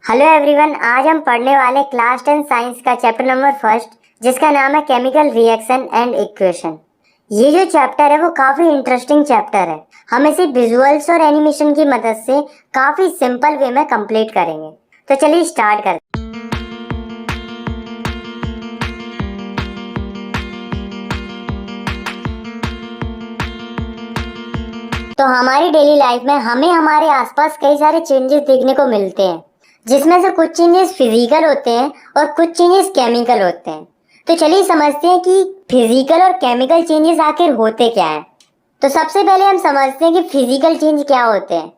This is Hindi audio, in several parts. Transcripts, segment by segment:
हेलो एवरीवन, आज हम पढ़ने वाले क्लास 10 साइंस का चैप्टर नंबर फर्स्ट, जिसका नाम है केमिकल रिएक्शन एंड इक्वेशन। ये जो चैप्टर है वो काफी इंटरेस्टिंग चैप्टर है। हम इसे विजुअल्स और एनिमेशन की मदद से काफी सिंपल वे में कंप्लीट करेंगे। तो चलिए स्टार्ट करते हैं। तो हमारी डेली लाइफ में हमें हमारे आसपास कई सारे चेंजेस देखने को मिलते हैं, जिसमें से कुछ चेंजेस फिजिकल होते हैं और कुछ चेंजेस केमिकल होते हैं। तो चलिए समझते हैं कि फिजिकल और केमिकल चेंजेस आखिर होते क्या हैं। तो सबसे पहले हम समझते हैं कि फिजिकल चेंज क्या होते हैं।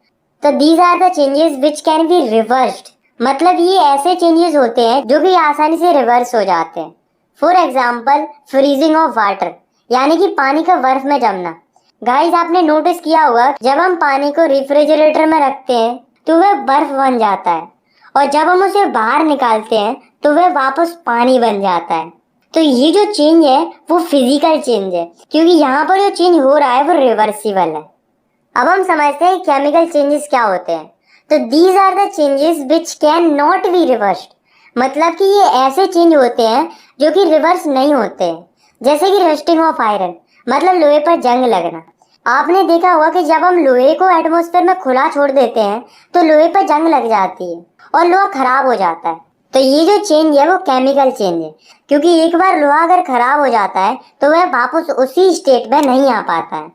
तो these are the changes which can be reversed, मतलब ये ऐसे चेंजेस होते हैं जो कि आसानी से रिवर्स हो जाते हैं। For example, freezing of water, यानी कि पानी का बर्फ में जमना। गाइस, आपने नोटिस किया होगा जब हम पानी को रेफ्रिजरेटर में रखते हैं तो वह बर्फ बन जाता है, और जब हम उसे बाहर निकालते हैं तो वह वापस पानी बन जाता है। तो ये जो चेंज है वो फिजिकल चेंज है, क्योंकि यहाँ पर जो चेंज हो रहा है वो रिवर्सिबल है। अब हम समझते हैं केमिकल चेंजेस क्या होते हैं। तो these are the changes which cannot be reversed, मतलब कि ये ऐसे चेंज होते हैं जो कि रिवर्स नहीं होते हैं। जैसे कि रस्टिंग ऑफ आयरन, मतलब लोहे पर जंग लगना। आपने देखा होगा कि जब हम लोहे को एटमॉस्फेयर में खुला छोड़ देते हैं तो लोहे पर जंग लग जाती है और लोहा खराब हो जाता है। तो ये जो चेंज है वो केमिकल चेंज है, क्योंकि एक बार लोहा अगर खराब हो जाता है तो वह वापस उसी स्टेट में नहीं आ पाता है।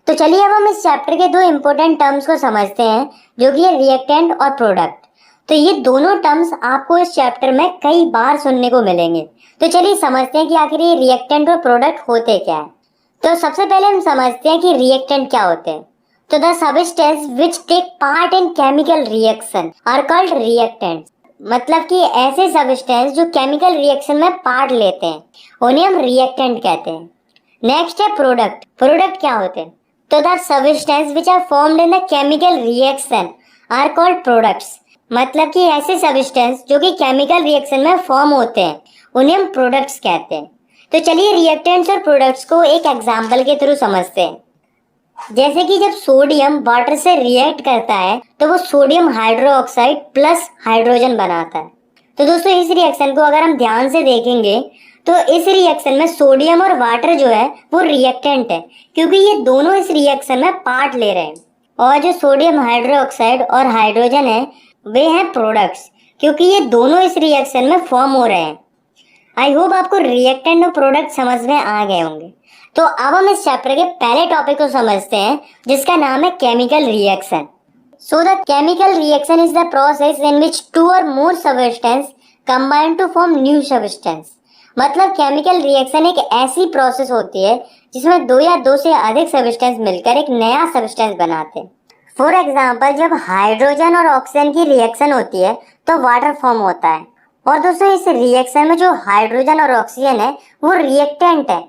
तो चलिए अब हम इस चैप्टर के दो इम्पोर्टेंट टर्म्स को समझते हैं, जो कि है रिएक्टेंट और प्रोडक्ट। तो ये दोनों टर्म्स आपको इस चैप्टर में कई बार सुनने को मिलेंगे। तो चलिए समझते हैं कि आखिर ये रिएक्टेंट और प्रोडक्ट होते क्या है। तो सबसे पहले हम समझते हैं कि रिएक्टेंट क्या होते हैं। तो the substance which take part in chemical reaction are called reactants, मतलब कि ऐसे सबस्टेंस जो केमिकल रिएक्शन में पार्ट लेते हैं उन्हें हम रिएक्टेंट कहते हैं। नेक्स्ट है प्रोडक्ट। प्रोडक्ट क्या होते हैं? तो the substance which are formed in the chemical reaction are called products, मतलब कि ऐसे सबस्टेंस जो कि केमिकल रिएक्शन में फॉर्म होते हैं उन्हें हम प्रोडक्ट्स कहते हैं। तो चलिए रिएक्टेंट्स और प्रोडक्ट्स को एक एग्जांपल के थ्रू समझते हैं। जैसे कि जब सोडियम वाटर से रिएक्ट करता है तो वो सोडियम हाइड्रोक्साइड प्लस हाइड्रोजन बनाता है। तो दोस्तों, इस रिएक्शन को अगर हम ध्यान से देखेंगे तो इस रिएक्शन में सोडियम और वाटर जो है वो रिएक्टेंट है, क्योंकि ये दोनों इस रिएक्शन में पार्ट ले रहे हैं। और जो सोडियम हाइड्रोक्साइड और हाइड्रोजन है वे हैं प्रोडक्ट्स, क्योंकि ये दोनों इस रिएक्शन में फॉर्म हो रहे हैं। आई होप आपको रिएक्टेंट और प्रोडक्ट समझ में आ गए होंगे। तो अब हम इस चैप्टर के पहले टॉपिक को समझते हैं, जिसका नाम है chemical reaction. So the chemical reaction is the process in which two or more substance combine to form new substance, मतलब केमिकल रिएक्शन एक ऐसी प्रोसेस होती है जिसमें दो या दो से अधिक सबस्टेंस मिलकर एक नया सबस्टेंस बनाते हैं। फॉर एग्जाम्पल, जब हाइड्रोजन और ऑक्सीजन की रिएक्शन होती है तो वाटर फॉर्म होता है। और दोस्तों, इस रिएक्शन में जो हाइड्रोजन और ऑक्सीजन है वो रिएक्टेंट है,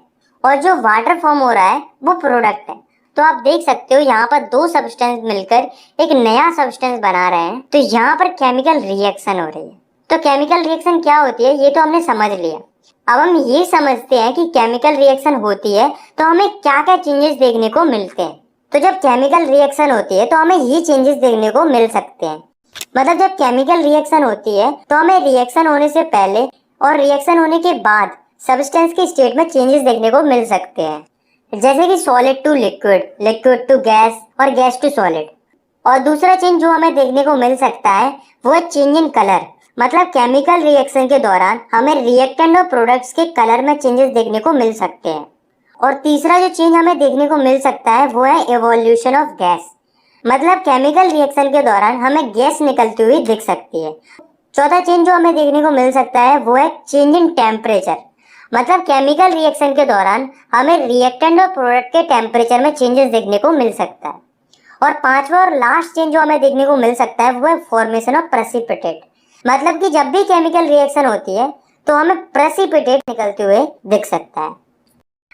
और जो वाटर फॉर्म हो रहा है वो प्रोडक्ट है। तो आप देख सकते हो यहाँ पर दो सब्सटेंस मिलकर एक नया सब्सटेंस बना रहे हैं, तो यहाँ पर केमिकल रिएक्शन हो रही है। तो केमिकल रिएक्शन क्या होती है ये तो हमने समझ लिया। अब हम ये समझते हैं कि केमिकल रिएक्शन होती है तो हमें क्या क्या चेंजेस देखने को मिलते हैं। तो जब केमिकल रिएक्शन होती है तो हमें ये चेंजेस देखने को मिल सकते हैं। मतलब जब केमिकल रिएक्शन होती है तो हमें रिएक्शन होने से पहले और रिएक्शन होने के बाद सब्सटेंस के स्टेट में चेंजेस देखने को मिल सकते हैं, जैसे कि solid to liquid, liquid to gas और गैस टू सॉलिड। और दूसरा चेंज जो हमें देखने को मिल सकता है वो है चेंज इन कलर, मतलब केमिकल रिएक्शन के दौरान हमें रिएक्टेंट और प्रोडक्ट्स के कलर में चेंजेस देखने को मिल सकते हैं। और तीसरा जो चेंज हमें देखने को मिल सकता है वो है इवोल्यूशन ऑफ गैस, मतलब केमिकल रिएक्शन के दौरान हमें गैस निकलती हुई दिख सकती है। चौथा चेंज जो हमें देखने को मिल सकता है वो है चेंज इन टेम्परेचर, मतलब केमिकल रिएक्शन के दौरान हमें रिएक्टेंट और प्रोडक्ट के टेम्परेचर में चेंजेस देखने को मिल सकता है। और पांचवा और लास्ट चेंज जो हमें देखने को मिल सकता है वो है फॉर्मेशन ऑफ प्रेसिपिटेट, मतलब कि जब भी केमिकल रिएक्शन होती है तो हमें प्रेसिपिटेट निकलते हुए दिख सकता है।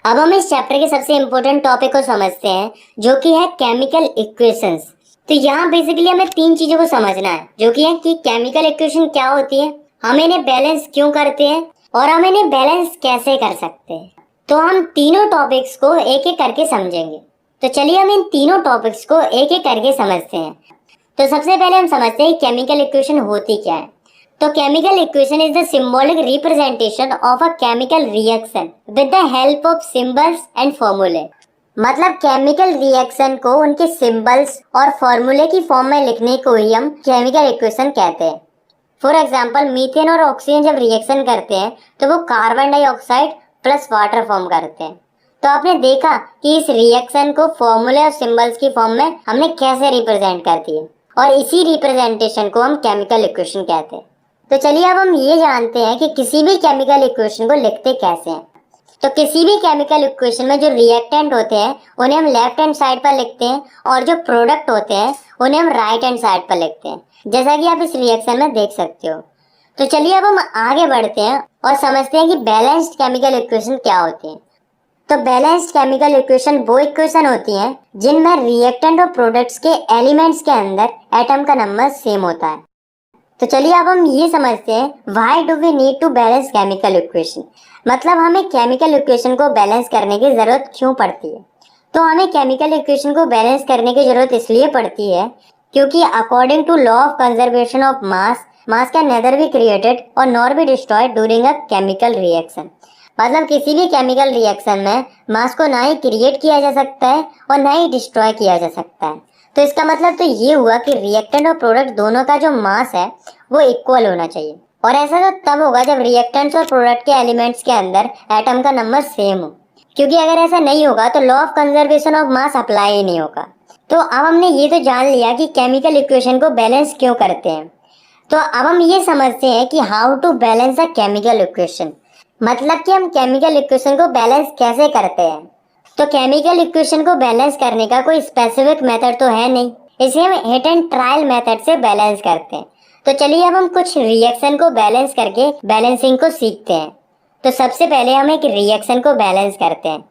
अब हम इस चैप्टर के सबसे इम्पोर्टेंट टॉपिक को समझते हैं, जो कि है केमिकल इक्वेशंस। तो यहाँ बेसिकली हमें तीन चीजों को समझना है, जो कि है कि केमिकल इक्वेशन क्या होती है, हम इन्हें बैलेंस क्यों करते हैं और हम इन्हें बैलेंस कैसे कर सकते हैं। तो हम तीनों टॉपिक्स को एक एक करके समझेंगे। तो चलिए हम इन तीनों टॉपिक्स को एक एक करके समझते हैं। तो सबसे पहले हम समझते हैं केमिकल इक्वेशन होती क्या है। तो chemical equation is the symbolic representation of a chemical reaction with the help of symbols and फॉर्मूले। मतलब केमिकल रिएक्शन को उनके सिंबल्स और फॉर्मूले की फॉर्म में लिखने को ही हम केमिकल इक्वेशन कहते हैं। फॉर एग्जाम्पल मीथेन और ऑक्सीजन जब रिएक्शन करते हैं तो वो carbon dioxide plus water form करते हैं। तो आपने देखा कि इस रिएक्शन को फॉर्मूले और सिंबल्स की फॉर्म में हमने कैसे रिप्रेजेंट कर दिए, और इसी रिप्रेजेंटेशन को हम केमिकल इक्वेशन कहते हैं। तो चलिए अब हम ये जानते हैं कि किसी भी केमिकल इक्वेशन को लिखते कैसे हैं। तो किसी भी केमिकल इक्वेशन में जो रिएक्टेंट होते हैं उन्हें हम लेफ्ट हैंड साइड पर लिखते हैं, और जो प्रोडक्ट होते हैं उन्हें हम राइट हैंड साइड पर लिखते हैं, जैसा कि आप इस रिएक्शन में देख सकते हो। तो चलिए अब हम आगे बढ़ते हैं और समझते हैं कि बैलेंस्ड केमिकल इक्वेशन क्या होती है। तो बैलेंस्ड केमिकल इक्वेशन वो इक्वेशन होती हैं जिनमें रिएक्टेंट और प्रोडक्ट्स के एलिमेंट्स के अंदर एटम का नंबर सेम होता है। तो चलिए अब हम ये समझते हैं why do we need to balance chemical equation. मतलब हमें केमिकल इक्वेशन को बैलेंस करने की जरूरत क्यों पड़ती है। तो हमें केमिकल इक्वेशन को बैलेंस करने की जरूरत इसलिए पड़ती है क्योंकि according to law of conservation of mass can neither be created or nor be destroyed during a chemical reaction. मतलब किसी भी केमिकल रिएक्शन में मास को ना ही क्रिएट किया जा सकता है और ना ही डिस्ट्रॉय किया जा सकता है। तो इसका मतलब तो ये हुआ कि रिएक्टेंट और प्रोडक्ट दोनों का जो मास है वो इक्वल होना चाहिए, और ऐसा तो तब होगा जब रिएक्टेंट्स और प्रोडक्ट के एलिमेंट्स के अंदर एटम का नंबर सेम हो, क्योंकि अगर ऐसा नहीं होगा तो law of conservation of mass apply ही नहीं होगा। तो अब हमने ये तो जान लिया कि केमिकल इक्वेशन को बैलेंस क्यों करते हैं। तो अब हम ये समझते हैं कि how to balance a chemical equation. मतलब कि हम केमिकल इक्वेशन को बैलेंस कैसे करते हैं। तो केमिकल इक्वेशन को बैलेंस करने का कोई स्पेसिफिक मेथड तो है नहीं, इसे हम हिट एंड ट्रायल मेथड से बैलेंस करते हैं। तो चलिए अब हम कुछ रिएक्शन को बैलेंस करके बैलेंसिंग को सीखते हैं। तो सबसे पहले हम एक रिएक्शन को बैलेंस करते हैं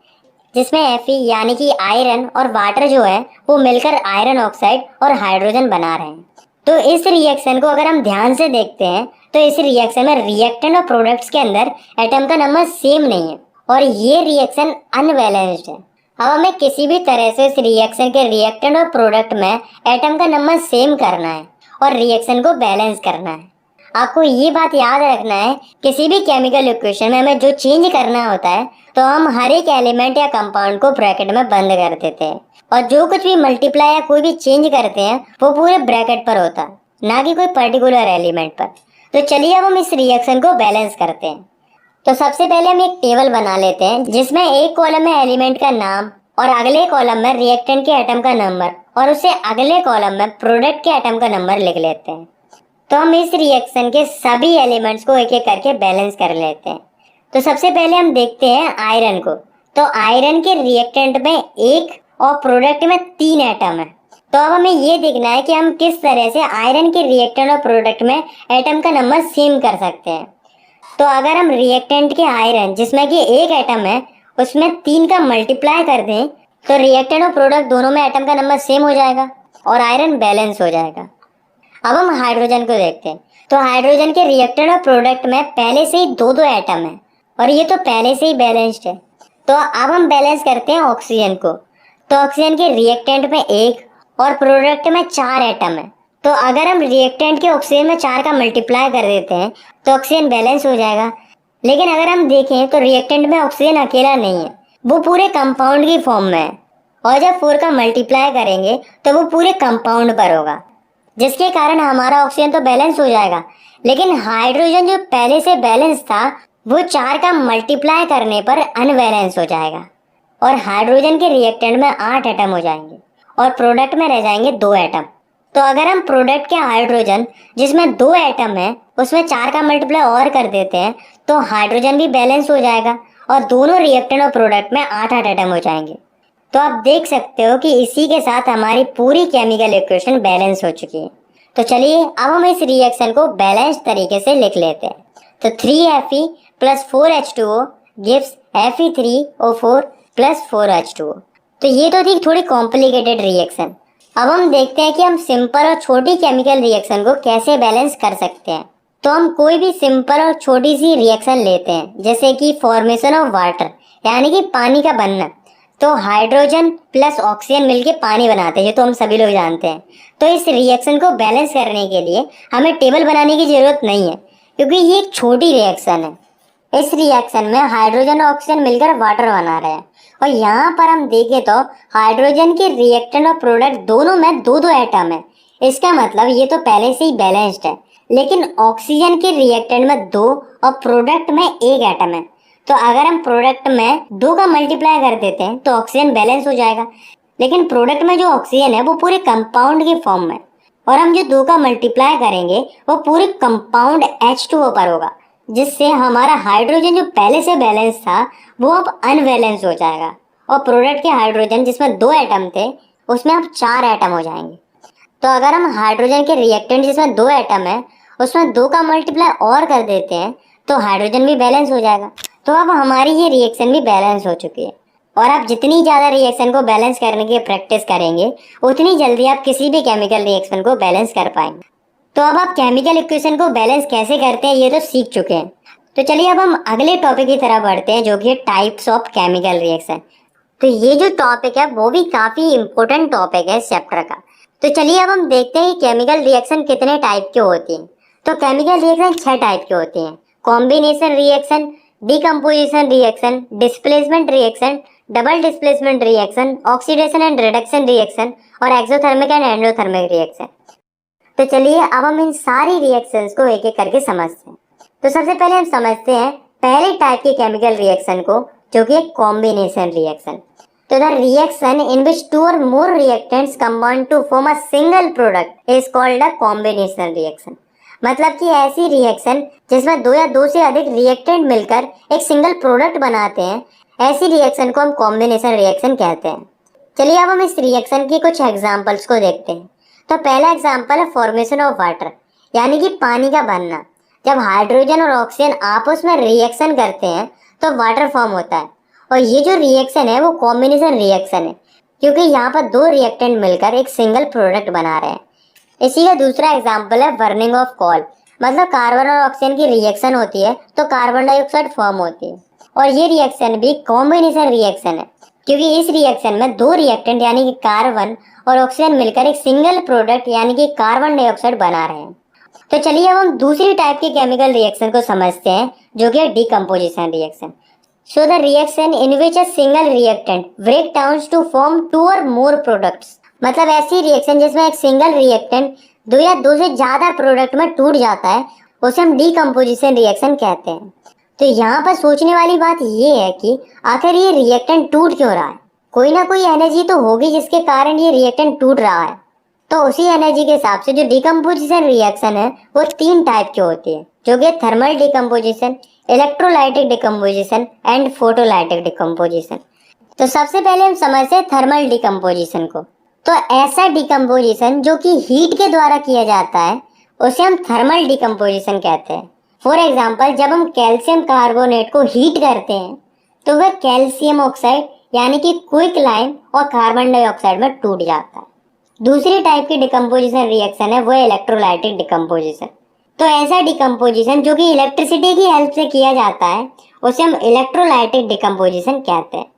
जिसमें Fe यानी कि आयरन और वाटर जो है वो मिलकर आयरन ऑक्साइड और हाइड्रोजन बना रहे हैं। तो इस रिएक्शन को अगर हम ध्यान से देखते हैं तो इस रिएक्शन में रिएक्टेंट और प्रोडक्ट्स के अंदर एटम का नंबर सेम नहीं है और ये रिएक्शन अनबैलेंस्ड है। अब हमें किसी भी तरह से इस रिएक्शन के रिएक्टेंट और प्रोडक्ट में एटम का नंबर सेम करना है और रिएक्शन को बैलेंस करना है। आपको ये बात याद रखना है, किसी भी केमिकल इक्वेशन में हमें जो चेंज करना होता है तो हम हर एक एलिमेंट या कंपाउंड को ब्रैकेट में बंद कर देते हैं, और जो कुछ भी मल्टीप्लाई या कोई भी चेंज करते हैं वो पूरे ब्रैकेट पर होता है, ना कि कोई पर्टिकुलर एलिमेंट पर। तो चलिए अब हम इस रिएक्शन को बैलेंस करते हैं। तो सबसे पहले हम एक टेबल बना लेते हैं जिसमें एक कॉलम में एलिमेंट का नाम और अगले कॉलम में रिएक्टेंट के एटम का नंबर और उससे अगले कॉलम में प्रोडक्ट के एटम का नंबर लिख लेते हैं। तो हम इस रिएक्शन के सभी एलिमेंट्स को एक एक करके बैलेंस कर लेते हैं। तो सबसे पहले हम देखते हैं आयरन को। तो आयरन के रिएक्टेंट में 1 और प्रोडक्ट में 3 एटम है। तो अब हमें ये देखना है कि हम किस तरह से आयरन के रिएक्टेंट और प्रोडक्ट में एटम का नंबर सेम कर सकते हैं। तो अगर हम रिएक्टेंट के आयरन जिसमें कि 1 एटम है उसमें 3 का मल्टीप्लाई कर दें तो रिएक्टेंट और प्रोडक्ट दोनों में एटम का नंबर सेम हो जाएगा और आयरन बैलेंस हो जाएगा। अब हम हाइड्रोजन को देखते हैं। तो हाइड्रोजन के रिएक्टेंट और प्रोडक्ट में पहले से ही 2-2 एटम है और ये तो पहले से ही बैलेंस्ड है। तो अब हम बैलेंस करते हैं ऑक्सीजन को। तो ऑक्सीजन के रिएक्टेंट में 1 और प्रोडक्ट में 4 एटम है। तो अगर हम रिएक्टेंट के ऑक्सीजन में 4 का मल्टीप्लाई कर देते हैं तो ऑक्सीजन बैलेंस हो जाएगा। लेकिन अगर हम देखें तो रिएक्टेंट में ऑक्सीजन अकेला नहीं है, वो पूरे कंपाउंड की फॉर्म में है, और जब 4 का मल्टीप्लाई करेंगे तो वो पूरे कंपाउंड पर होगा, जिसके कारण हमारा ऑक्सीजन तो बैलेंस हो जाएगा। लेकिन हाइड्रोजन जो पहले से बैलेंस था वो 4 का मल्टीप्लाई करने पर अनबैलेंस हो जाएगा और हाइड्रोजन के रिएक्टेंट में 8 एटम हो जाएंगे और प्रोडक्ट में रह जाएंगे 2 एटम। तो अगर हम प्रोडक्ट के हाइड्रोजन जिसमें 2 एटम है उसमें 4 का मल्टीप्लाई और कर देते हैं तो हाइड्रोजन भी बैलेंस हो जाएगा और दोनों रिएक्टेंट और प्रोडक्ट में 8-8 एटम हो जाएंगे। तो आप देख सकते हो कि इसी के साथ हमारी पूरी केमिकल इक्वेशन बैलेंस हो चुकी है। तो चलिए अब हम इस रिएक्शन को बैलेंस तरीके से लिख लेते हैं। तो 3Fe + 4H2O gives Fe3O4 + 4H2O। तो ये तो थी थोड़ी कॉम्प्लिकेटेड रिएक्शन। अब हम देखते हैं कि हम सिंपल और छोटी केमिकल रिएक्शन को कैसे बैलेंस कर सकते हैं। तो हम कोई भी सिंपल और छोटी सी रिएक्शन लेते हैं, जैसे कि फॉर्मेशन ऑफ वाटर यानी कि पानी का बनना। तो हाइड्रोजन प्लस ऑक्सीजन मिलके पानी बनाते हैं, ये तो हम सभी लोग जानते हैं। तो इस रिएक्शन को बैलेंस करने के लिए हमें टेबल बनाने की जरूरत नहीं है, क्योंकि ये एक छोटी रिएक्शन है। इस रिएक्शन में हाइड्रोजन और ऑक्सीजन मिलकर वाटर बना रहे हैं, और यहाँ पर हम देखें तो हाइड्रोजन के रिएक्टेंट और प्रोडक्ट दोनों में दो दो एटम है। इसका मतलब ये तो पहले से ही बैलेंस्ड है। लेकिन ऑक्सीजन के रिएक्टेंट में 2 और प्रोडक्ट में 1 एटम है। तो अगर हम प्रोडक्ट में 2 का मल्टीप्लाई कर देते हैं तो ऑक्सीजन बैलेंस हो जाएगा। लेकिन प्रोडक्ट में जो ऑक्सीजन है वो पूरे कंपाउंड के फॉर्म में, और हम जो 2 का मल्टीप्लाई करेंगे वो पूरे कंपाउंड H2O पर होगा, जिससे हमारा हाइड्रोजन जो पहले से बैलेंस था वो अब अनबैलेंस हो जाएगा, और प्रोडक्ट के हाइड्रोजन जिसमें 2 एटम थे उसमें अब 4 एटम हो जाएंगे। तो अगर हम हाइड्रोजन के रिएक्टेंट जिसमें 2 एटम है उसमें 2 का मल्टीप्लाई और कर देते हैं तो हाइड्रोजन भी बैलेंस हो जाएगा। तो अब हमारी ये रिएक्शन भी बैलेंस हो चुकी है। और आप जितनी ज़्यादा रिएक्शन को बैलेंस करने की प्रैक्टिस करेंगे उतनी जल्दी आप किसी भी केमिकल रिएक्शन को बैलेंस कर पाएंगे। तो अब आप केमिकल इक्वेशन को बैलेंस कैसे करते हैं ये तो सीख चुके हैं। तो चलिए अब हम अगले टॉपिक की तरफ बढ़ते हैं, जो कि टाइप्स ऑफ केमिकल रिएक्शन। तो ये जो टॉपिक है वो भी काफ़ी इंपॉर्टेंट टॉपिक है इस चैप्टर का। तो चलिए अब हम देखते हैं कि केमिकल रिएक्शन कितने टाइप की होती हैं। तो केमिकल रिएक्शन 6 टाइप की होती हैं: combination reaction, decomposition reaction, displacement reaction, double displacement reaction, oxidation and reduction reaction, और एक्सोथर्मिक एंड एंडोथर्मिक रिएक्शन। तो चलिए अब हम इन सारी रिएक्शंस को एक एक करके समझते हैं। तो सबसे पहले हम समझते हैं पहले टाइप के केमिकल रिएक्शन को, जो कि कॉम्बिनेशन रिएक्शन। तो the reaction in which 2 or more reactants combine to form a single product is called a combination reaction। मतलब कि ऐसी रिएक्शन जिसमें 2 या 2 से अधिक रिएक्टेंट मिलकर एक सिंगल प्रोडक्ट बनाते हैं, ऐसी रिएक्शन को हम कॉम्बिनेशन रिएक्शन कहते हैं। चलिए अब हम इस रिएक्शन की कुछ एग्जांपल्स को देखते हैं। तो पहला एग्जांपल है फॉर्मेशन ऑफ वाटर, यानी कि पानी का बनना। जब हाइड्रोजन और ऑक्सीजन आपस में रिएक्शन करते हैं तो वाटर फॉर्म होता है, और ये जो रिएक्शन है वो कॉम्बिनेशन रिएक्शन है, क्योंकि यहाँ पर 2 रिएक्टेंट मिलकर एक सिंगल प्रोडक्ट बना रहे हैं। इसी का दूसरा एग्जांपल है बर्निंग ऑफ कोल। मतलब कार्बन और ऑक्सीजन की रिएक्शन होती है तो कार्बन डाइऑक्साइड फॉर्म होती है, और ये रिएक्शन भी कॉम्बिनेशन रिएक्शन है, क्योंकि इस रिएक्शन में 2 रिएक्टेंट यानी कि कार्बन और ऑक्सीजन मिलकर एक सिंगल प्रोडक्ट यानी कि कार्बन डाइऑक्साइड बना रहे हैं। तो चलिए अब हम दूसरी टाइप के केमिकल रिएक्शन को समझते हैं, जो कि है decomposition reaction. So the reaction in which a single reactant break down to form 2 or more products. मतलब ऐसी रिएक्शन जिसमें एक सिंगल रिएक्टेंट 2 या 2 से ज्यादा प्रोडक्ट में टूट जाता है, उसे हम डिकम्पोजिशन रिएक्शन कहते हैं। तो यहाँ पर सोचने वाली बात ये है कि आखिर ये रिएक्टेंट टूट क्यों रहा है। कोई ना कोई एनर्जी तो होगी जिसके कारण ये रिएक्टेंट टूट रहा है। तो उसी एनर्जी के हिसाब से जो डिकम्पोजिशन रिएक्शन है वो 3 टाइप की होती है, जो कि thermal decomposition, electrolytic decomposition and photolytic decomposition. तो सबसे पहले हम समझते हैं थर्मल डिकम्पोजिशन को। तो ऐसा डिकम्पोजिशन जो कि हीट के द्वारा किया जाता है उसे हम थर्मल डिकम्पोजिशन कहते हैं। फॉर एग्जाम्पल, जब हम कैल्शियम कार्बोनेट को हीट करते हैं तो वह कैल्शियम ऑक्साइड यानी कि क्विक लाइम और कार्बन डाइऑक्साइड में टूट जाता है। दूसरी टाइप की डिकम्पोजिशन रिएक्शन है वो है इलेक्ट्रोलाइटिक डिकम्पोजिशन। तो ऐसा डिकम्पोजिशन जो कि इलेक्ट्रिसिटी की हेल्प से किया जाता है उसे हम इलेक्ट्रोलाइटिक डिकम्पोजिशन कहते हैं।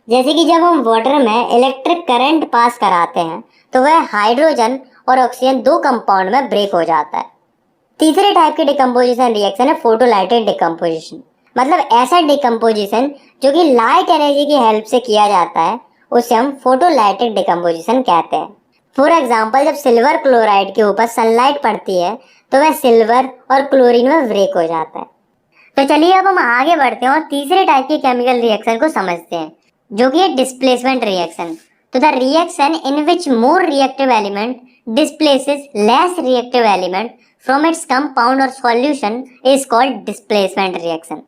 जैसे कि जब हम वाटर में इलेक्ट्रिक करंट पास कराते हैं तो वह हाइड्रोजन और ऑक्सीजन 2 कंपाउंड में ब्रेक हो जाता है। तीसरे टाइप की डिकम्पोजिशन रिएक्शन है फोटोलाइटिक डिकम्पोजिशन। मतलब ऐसा डिकम्पोजिशन जो कि लाइट एनर्जी की हेल्प से किया जाता है उसे हम फोटोलाइटिक डिकम्पोजिशन कहते हैं। फॉर एग्जाम्पल, जब सिल्वर क्लोराइड के ऊपर सनलाइट पड़ती है तो वह सिल्वर और क्लोरीन में ब्रेक हो जाता है। तो चलिए अब हम आगे बढ़ते हैं और तीसरे टाइप की केमिकल रिएक्शन को समझते हैं, जो कि है डिस्प्लेसमेंट रिएक्शन। तो the reaction in which more reactive element displaces less reactive element from its compound or solution is called displacement reaction.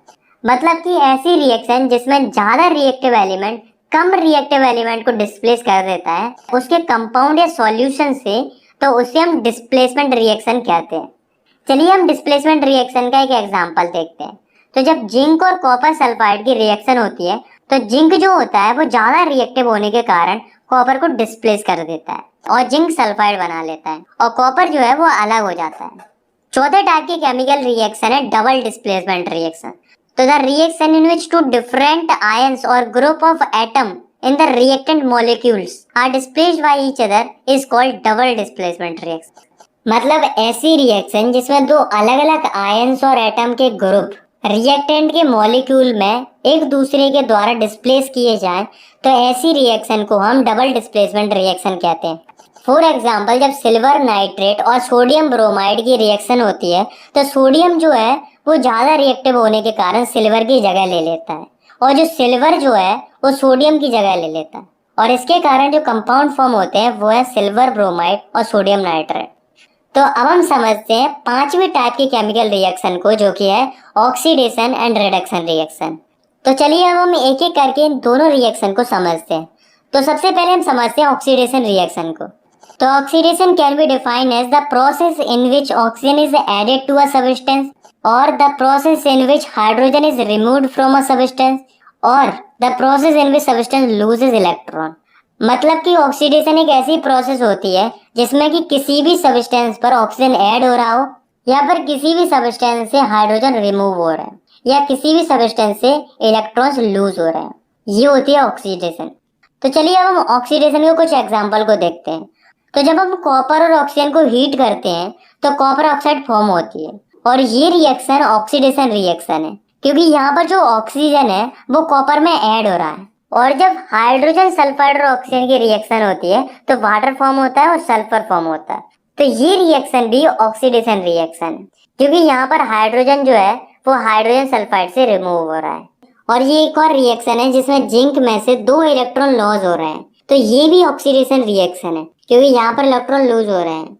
मतलब कि ऐसी रिएक्शन जिसमें ज्यादा रिएक्टिव एलिमेंट कम रिएक्टिव एलिमेंट को डिस्प्लेस कर देता है उसके कंपाउंड या सॉल्यूशन से, तो उसे हम डिस्प्लेसमेंट रिएक्शन कहते हैं। चलिए हम डिस्प्लेसमेंट रिएक्शन का एक एग्जांपल देखते हैं। तो जब जिंक और कॉपर सल्फाइड की रिएक्शन होती है तो जिंक जो होता है वो ज्यादा रिएक्टिव होने के कारण कॉपर को डिस्प्लेस कर देता है और जिंक सल्फाइड बना लेता है, और कॉपर जो है वो अलग हो जाता है। चौथे टाइप की केमिकल रिएक्शन है डबल डिस्प्लेसमेंट रिएक्शन। तो the reaction in which 2 different ions or group of atom in the reactant molecules are displaced by each other is called double displacement reaction. मतलब ऐसी रिएक्शन जिसमें दो अलग अलग आयंस और एटम के ग्रुप रिएक्टेंट के मॉलिक्यूल में एक दूसरे के द्वारा डिस्प्लेस किए जाएं, तो ऐसी रिएक्शन को हम डबल डिस्प्लेसमेंट रिएक्शन कहते हैं। फॉर एग्जाम्पल, जब सिल्वर नाइट्रेट और सोडियम ब्रोमाइड की रिएक्शन होती है तो सोडियम जो है वो ज़्यादा रिएक्टिव होने के कारण सिल्वर की जगह ले लेता है, और जो सिल्वर जो है वो सोडियम की जगह ले लेता है, और इसके कारण जो कंपाउंड फॉर्म होते हैं वो है सिल्वर ब्रोमाइड और सोडियम नाइट्रेट। तो अब हम समझते हैं पांचवी टाइप की केमिकल रिएक्शन को, जो कि है ऑक्सीडेशन एंड रिडक्शन रिएक्शन। तो चलिए अब हम एक एक करके इन दोनों रिएक्शन को समझते हैं। तो सबसे पहले हम समझते हैं ऑक्सीडेशन रिएक्शन को। तो oxidation can be defined as the process in which oxygen is added to a substance, or the process in which hydrogen is removed from a substance, or the process in which substance loses electron. मतलब कि ऑक्सीडेशन एक ऐसी प्रोसेस होती है जिसमें कि किसी भी सब्सटेंस पर ऑक्सीजन ऐड हो रहा हो, या फिर किसी भी सब्सटेंस से हाइड्रोजन रिमूव हो रहा है, या किसी भी सब्सटेंस से इलेक्ट्रॉन्स लूज हो रहे हैं, ये होती है ऑक्सीडेशन। तो चलिए अब हम ऑक्सीडेशन के कुछ एग्जांपल को देखते हैं। तो जब हम कॉपर और ऑक्सीजन को हीट करते हैं तो कॉपर ऑक्साइड फॉर्म होती है, और ये रिएक्शन ऑक्सीडेशन रिएक्शन है, क्योंकि यहाँ पर जो ऑक्सीजन है वो कॉपर में ऐड हो रहा है। और जब हाइड्रोजन सल्फाइड और ऑक्सीजन की रिएक्शन होती है तो वाटर फॉर्म होता है और सल्फर फॉर्म होता है। तो ये रिएक्शन भी ऑक्सीडेशन रिएक्शन है, क्योंकि यहाँ पर हाइड्रोजन जो है वो हाइड्रोजन सल्फाइड से रिमूव हो रहा है। और ये एक और रिएक्शन है जिसमें जिंक में से 2 इलेक्ट्रॉन लॉस हो रहे हैं, तो ये भी ऑक्सीडेशन रिएक्शन है, क्योंकि यहाँ पर इलेक्ट्रॉन लूज हो रहे हैं।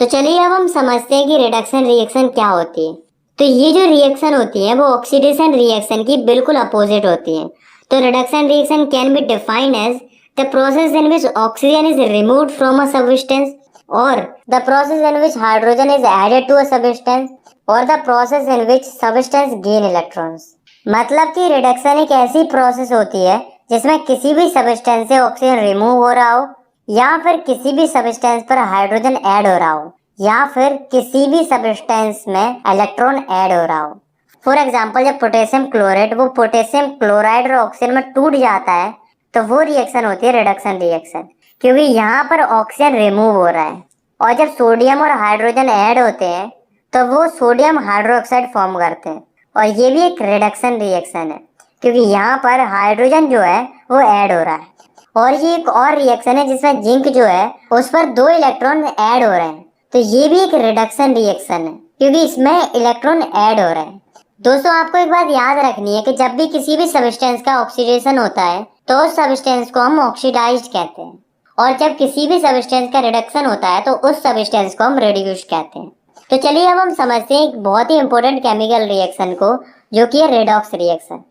तो चलिए अब हम समझते हैं कि रिडक्शन रिएक्शन क्या होती है। तो ये जो रिएक्शन होती है वो ऑक्सीडेशन रिएक्शन की बिल्कुल अपोजिट होती है। तो reduction reaction can be defined as the process in which oxygen is removed from a substance, or the process in which hydrogen is added to a substance, or the process in which substance gain electrons. मतलब कि रिडक्शन एक ऐसी प्रोसेस होती है जिसमें किसी भी सब्सटेंस से ऑक्सीजन रिमूव हो रहा हो, या फिर किसी भी सब्सटेंस पर हाइड्रोजन ऐड हो रहा हो, या फिर किसी भी सब्सटेंस में इलेक्ट्रॉन ऐड हो रहा हो। फॉर एग्जाम्पल, जब पोटेशियम क्लोराइड वो पोटेशियम क्लोराइड और ऑक्सीजन में टूट जाता है तो वो रिएक्शन होती है रिडक्शन रिएक्शन, क्योंकि यहाँ पर ऑक्सीजन रिमूव हो रहा है। और जब सोडियम और हाइड्रोजन ऐड होते हैं तो वो सोडियम हाइड्रोक्साइड फॉर्म करते हैं, और ये भी एक रिडक्शन रिएक्शन है, क्योंकि यहाँ पर हाइड्रोजन जो है वो ऐड हो रहा है। और ये एक और रिएक्शन है जिसमें जिंक जो है उस पर 2 इलेक्ट्रॉन ऐड हो रहे हैं, तो ये भी एक रिडक्शन रिएक्शन है, क्योंकि इसमें इलेक्ट्रॉन ऐड हो रहे हैं। दोस्तों, आपको एक बात याद रखनी है कि जब भी किसी भी सब्सटेंस का ऑक्सीडेशन होता है तो उस सब्सटेंस को हम ऑक्सीडाइज्ड कहते हैं, और जब किसी भी सब्सटेंस का रिडक्शन होता है तो उस सब्सटेंस को हम रिड्यूस्ड कहते हैं। तो चलिए अब हम समझते हैं एक बहुत ही इंपॉर्टेंट केमिकल रिएक्शन को, जो कि है रेडॉक्स रिएक्शन।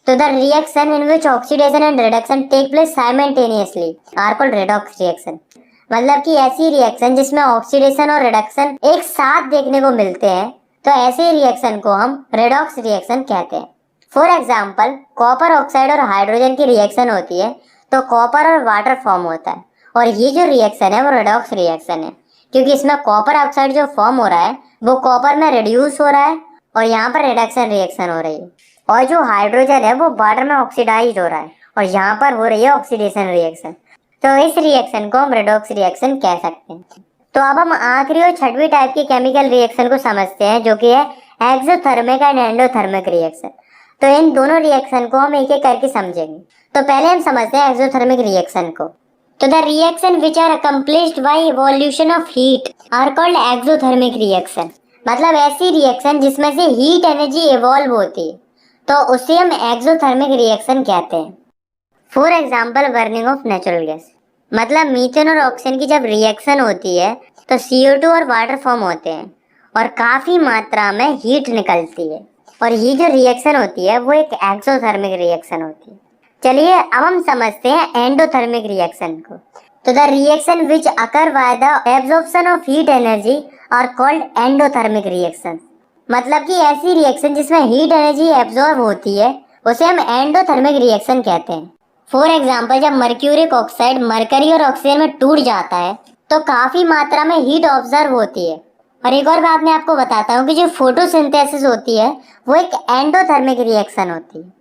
तो the reaction in which oxidation and reduction take place simultaneously are called redox reaction. मतलब कि ऐसी रिएक्शन जिसमें ऑक्सीडेशन और रिडक्शन एक साथ देखने को मिलते हैं, तो ऐसे रिएक्शन को हम रेडॉक्स रिएक्शन कहते हैं। फॉर एग्जाम्पल, कॉपर ऑक्साइड और हाइड्रोजन की रिएक्शन होती है तो कॉपर और वाटर फॉर्म होता है, और ये जो रिएक्शन है वो रेडॉक्स रिएक्शन है, क्योंकि इसमें कॉपर ऑक्साइड जो फॉर्म हो रहा है वो कॉपर में रिड्यूस हो रहा है, और यहाँ पर रिडक्शन रिएक्शन हो रही है। और जो हाइड्रोजन है वो वाटर में ऑक्सीडाइज हो रहा है, और यहाँ पर हो रही है ऑक्सीडेशन रिएक्शन। तो इस रिएक्शन को हम रेडॉक्स रिएक्शन कह सकते हैं। तो अब हम आखिरी और छठवीं टाइप की केमिकल रिएक्शन को समझते हैं, जो कि है एक्सोथर्मिक एंड एंडोथर्मिक रिएक्शन। तो इन दोनों रिएक्शन को हम एक एक करके समझेंगे। तो पहले हम समझते हैं एक्सोथर्मिक रिएक्शन को। तो the reaction which are accomplished by evolution of heat are called exothermic reaction. मतलब ऐसी रिएक्शन जिसमें से हीट एनर्जी इवॉल्व होती है, तो उसे हम एक्सोथर्मिक रिएक्शन कहते हैं। For example, burning of natural gas. मतलब मीथेन और ऑक्सीजन की जब रिएक्शन होती है तो CO2 और वाटर फॉर्म होते हैं, और काफ़ी मात्रा में हीट निकलती है, और ये जो रिएक्शन होती है वो एक एक्सोथर्मिक रिएक्शन होती है। चलिए अब हम समझते हैं एंडोथर्मिक रिएक्शन को। तो the reaction which occur by the absorption of heat energy are called endothermic reaction. मतलब कि ऐसी रिएक्शन जिसमें हीट एनर्जी एब्जॉर्ब होती है उसे हम एंडोथर्मिक रिएक्शन कहते हैं। फॉर एग्जाम्पल, जब मर्क्यूरिक ऑक्साइड मरकरी और ऑक्सीजन में टूट जाता है तो काफी मात्रा में हीट ऑब्जर्व होती है। और एक और बात मैं आपको बताता हूँ कि जो फोटोसिंथेसिस होती है वो एक एंडोथर्मिक रिएक्शन होती है।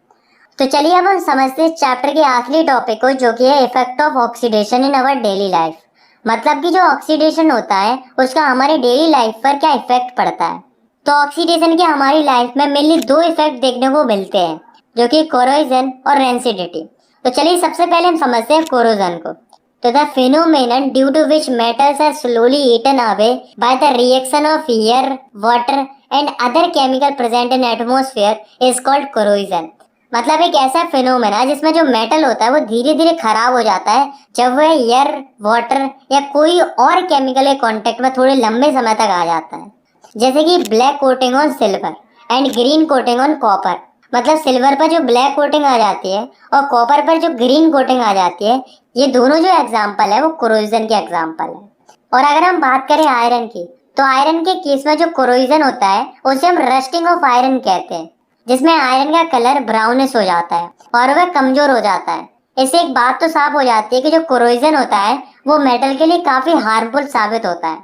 तो चलिए अब हम समझते हैं चैप्टर के आखिरी टॉपिक को, जो कि है effect of oxidation in our daily life. मतलब कि जो ऑक्सीडेशन होता है उसका हमारी डेली लाइफ पर क्या इफेक्ट पड़ता है। तो ऑक्सीडेशन के हमारी लाइफ में मेनली दो इफेक्ट देखने को मिलते हैं, जो कि कोरोजन और रेंसिडिटी। तो चलिए सबसे पहले हम समझते हैं कोरोजन को। तो the phenomenon due to which metals are slowly eaten away by the reaction of air, water and other chemical present in atmosphere is called corrosion। मतलब एक ऐसा फिनोमेना जिसमें जो मेटल होता है वो धीरे धीरे खराब हो जाता है जब वह एयर, वाटर या कोई और केमिकल के कांटेक्ट में थोड़े लंबे समय तक आ जाता है। जैसे कि black coating on silver and green coating on copper. मतलब सिल्वर पर जो ब्लैक कोटिंग आ जाती है और कॉपर पर जो ग्रीन कोटिंग आ जाती है, ये दोनों जो एग्जाम्पल है वो कोरोजन के एग्जाम्पल है। और अगर हम बात करें आयरन की, तो आयरन के केस में जो कोरोजन होता है उसे हम रस्टिंग ऑफ आयरन कहते हैं, जिसमें आयरन का कलर ब्राउनिश हो जाता है और वह कमजोर हो जाता है। इससे एक बात तो साफ हो जाती है कि जो कोरोजन होता है वो मेटल के लिए काफी हार्मफुल साबित होता है।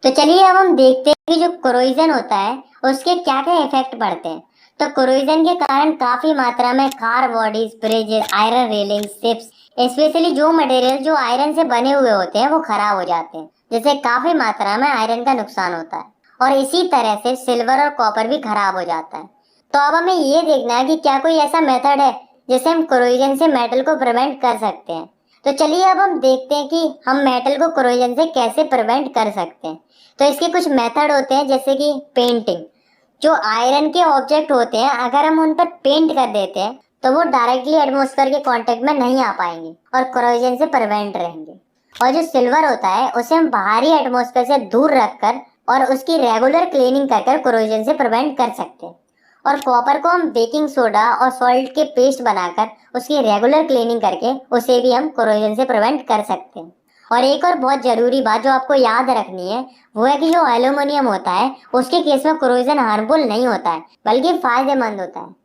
तो चलिए अब हम देखते हैं कि जो कोरोजन होता है उसके क्या क्या इफेक्ट पड़ते हैं। तो कोरोजन के कारण काफी मात्रा में car bodies, bridges, iron railing, ships, specially जो मटेरियल जो आयरन से बने हुए होते हैं वो खराब हो जाते हैं, जिससे काफी मात्रा में आयरन का नुकसान होता है। और इसी तरह से सिल्वर और कॉपर भी खराब हो जाता है। तो अब हमें ये देखना है कि क्या कोई ऐसा मेथड है जिससे हम कोरोजन से मेटल को प्रिवेंट कर सकते हैं। तो चलिए अब हम देखते हैं कि हम मेटल को कोरोजन से कैसे प्रिवेंट कर सकते हैं। तो इसके कुछ मेथड होते हैं, जैसे कि पेंटिंग। जो आयरन के ऑब्जेक्ट होते हैं अगर हम उन पर पेंट कर देते हैं तो वो डायरेक्टली एटमॉस्फेयर के कांटेक्ट में नहीं आ पाएंगे और कोरोजन से प्रिवेंट रहेंगे। और जो सिल्वर होता है उसे हम बाहरी एटमॉस्फेयर से दूर रखकर और उसकी रेगुलर क्लीनिंग कर कोरोजन से प्रिवेंट कर सकते हैं। और कॉपर को हम बेकिंग सोडा और सॉल्ट के पेस्ट बनाकर उसकी रेगुलर क्लीनिंग करके उसे भी हम कोरोजन से प्रिवेंट कर सकते हैं। और एक और बहुत जरूरी बात जो आपको याद रखनी है वो है कि जो एल्यूमिनियम होता है उसके केस में कोरोजन हार्मफुल नहीं होता है, बल्कि फायदेमंद होता है।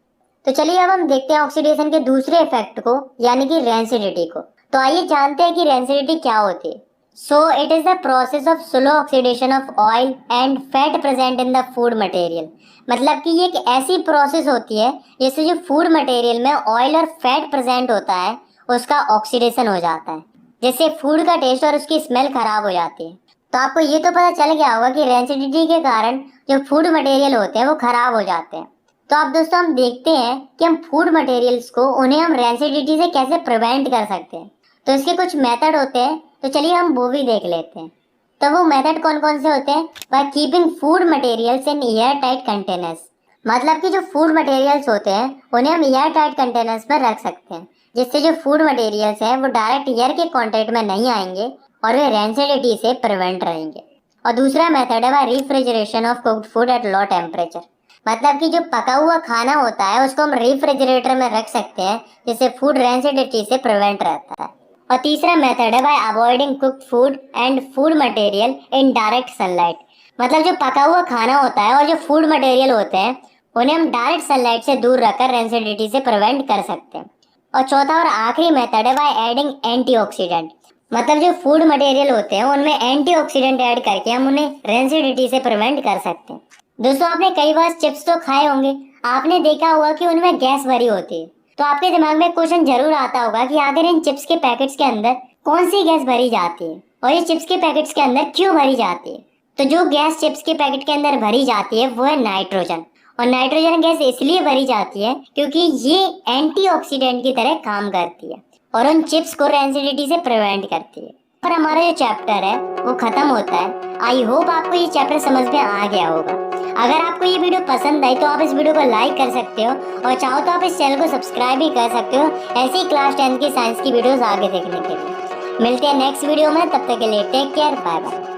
तो चलिए अब हम देखते हैं ऑक्सीडेशन के दूसरे इफेक्ट को, यानी कि रेंसिडिटी को। तो आइए जानते हैं कि रेंसिडिटी क्या होती है। So it is the process of slow oxidation of oil and fat present in the food material. मतलब कि ये एक ऐसी प्रोसेस होती है जिससे जो फूड मटेरियल में ऑयल और फैट प्रेजेंट होता है उसका ऑक्सीडेशन हो जाता है, जिससे फूड का टेस्ट और उसकी स्मेल खराब हो जाती है। तो आपको ये तो पता चल गया होगा कि रेंसिडिटी के कारण जो फूड मटेरियल होते हैं वो खराब हो जाते हैं। तो अब दोस्तों हम देखते हैं कि हम फूड मटेरियल्स को उन्हें हम रेंसिडिटी से कैसे प्रिवेंट कर सकते हैं। तो इसके कुछ मेथड होते हैं, तो चलिए हम वो भी देख लेते हैं। तो वो मेथड कौन कौन से होते हैं? By keeping food materials in air tight containers. मतलब कि जो फूड मटेरियल्स होते हैं उन्हें हम एयर टाइट कंटेनर्स में रख सकते हैं, जिससे जो फूड मटेरियल्स हैं वो डायरेक्ट एयर के कांटेक्ट में नहीं आएंगे और वे रेंसिडिटी से प्रिवेंट रहेंगे। और दूसरा मेथड है by refrigeration of cooked food at low temperature. मतलब कि जो पका हुआ खाना होता है उसको हम रेफ्रिजरेटर में रख सकते हैं, जिससे फूड रेंसिडिटी से प्रिवेंट रहता है। और तीसरा मेथड है bye avoiding cooked food and food material in direct sunlight. मतलब जो पका हुआ खाना होता है और जो फूड मटेरियल होते हैं उन्हें हम डायरेक्ट सनलाइट से दूर रखकर रेंसिडिटी से प्रिवेंट कर सकते हैं। और चौथा और आखिरी मेथड है बाय एडिंग एंटीऑक्सीडेंट। मतलब जो फूड मटेरियल होते हैं उनमें एंटीऑक्सीडेंट ऐड करके हम उन्हें रेंसिडिटी से प्रिवेंट कर सकते हैं। दोस्तों आपने कई बार चिप्स तो खाए होंगे, आपने देखा होगा कि उनमें गैस भरी होती है। तो आपके दिमाग में क्वेश्चन जरूर आता होगा कि आखिर इन चिप्स के पैकेट्स के अंदर कौन सी गैस भरी जाती है और ये चिप्स के पैकेट्स के अंदर क्यों भरी जाती है। तो जो गैस चिप्स के पैकेट के अंदर भरी जाती है वो है नाइट्रोजन। और नाइट्रोजन गैस इसलिए भरी जाती है क्योंकि ये एंटीऑक्सीडेंट की तरह काम करती है और उन चिप्स को रेंसिडिटी से प्रिवेंट करती है। और हमारा जो चैप्टर है वो खत्म होता है। आई होप आपको ये चैप्टर समझ में आ गया होगा। अगर आपको ये वीडियो पसंद आई तो आप इस वीडियो को लाइक कर सकते हो और चाहो तो आप इस चैनल को सब्सक्राइब भी कर सकते हो ऐसी क्लास 10 की साइंस की वीडियोस आगे देखने के लिए। मिलते हैं नेक्स्ट वीडियो में, तब तक के लिए टेक केयर, बाय बाय।